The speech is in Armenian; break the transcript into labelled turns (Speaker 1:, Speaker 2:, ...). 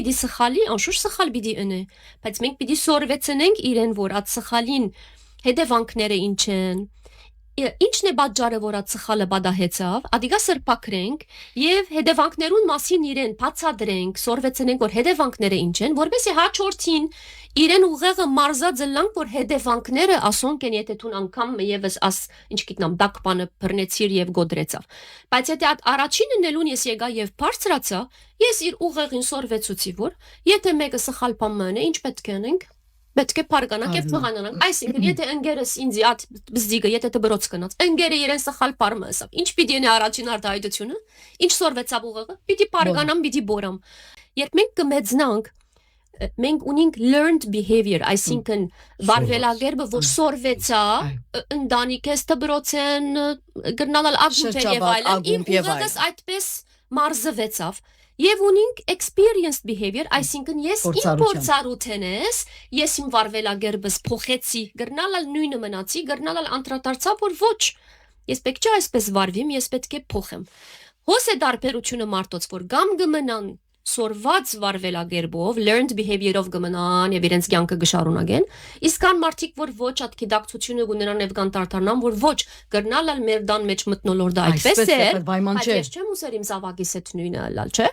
Speaker 1: պիտի սխալի, անշուշտ սխալ պիտի ընե, բայց մենք պիտի սորվեցնենք իրեն, որ այդ սխալին հետևանքները ինչ են, ինչն է պատճառը, որ այդ սխալը պատահեցավ, ադիգա սրբակրենք եւ հետևանքներուն մասին իրեն բացատրենք, սորվեցնենք, որ հետևանքները ինչ են, որովհետեւ հաջորդին իրեն ուղեղը մարզած լանք, որ հետևանքները ասոնք են, եթե դու անգամ եւս ինչ գիտնամ, դակ բանը բռնեցիր եւ գոդրեցավ։ Բայց եթե այդ առաջինը նելուն ես եկա եւ բարձրացա, ես իր ուղեղին սորվեցուցի, որ եթե մեկը սխալ բան մնա, ինչ պետք է անենք։ Պետք է պարգանանք եւ փոխանանանք։ Այսինքն, եթե ընկերս ինձ այդ բզդիգը, եթե դբրոց կնաց, ընկերը իրեն սխալ բառը ասավ։ Ինչ պիտի ունի առաջին արտահայտությունը։ Ինչ սորվեցավ ուղեղը։ Պիտի պարգանամ, պիտի բորամ։ Երբ մենք կմեծնանք, մենք ունենք learned behavior, այսինքն վարվելագերբը, որ սորվեցա, ընտանիքես դբրոցեն, գրնալալ ագումբեր եւ այլն, իմ ուղեղս այդպես մարզվեցավ։ Եվ ունենք experienced behavior, այսինքն ես իմ փորձառութենես, ես իմ վարվելագերբս փոխեցի, գրնալալ նույնը մնացի, գրնալալ անդրադարձա, որ ոչ, ես պետք չէ այսպես վարվիմ, ես պետք է փոխեմ։ Հոս է դարբերությունը մարդոց, որ գամ գմնան սորված վարվելագերբով, learned behavior-ով գմնան եւ իրենց կյանքը գշարունակեն, իսկ կան մարդիկ, որ ոչ այդ գիտակցությունը ունենան եւ կան տարտանան, որ ոչ գրնալալ մեր դան մեջ մտնոլորդը այդպես է, բայց ես չեմ ուզեր իմ զավակիս հետ նույնը լալ, չէ՞։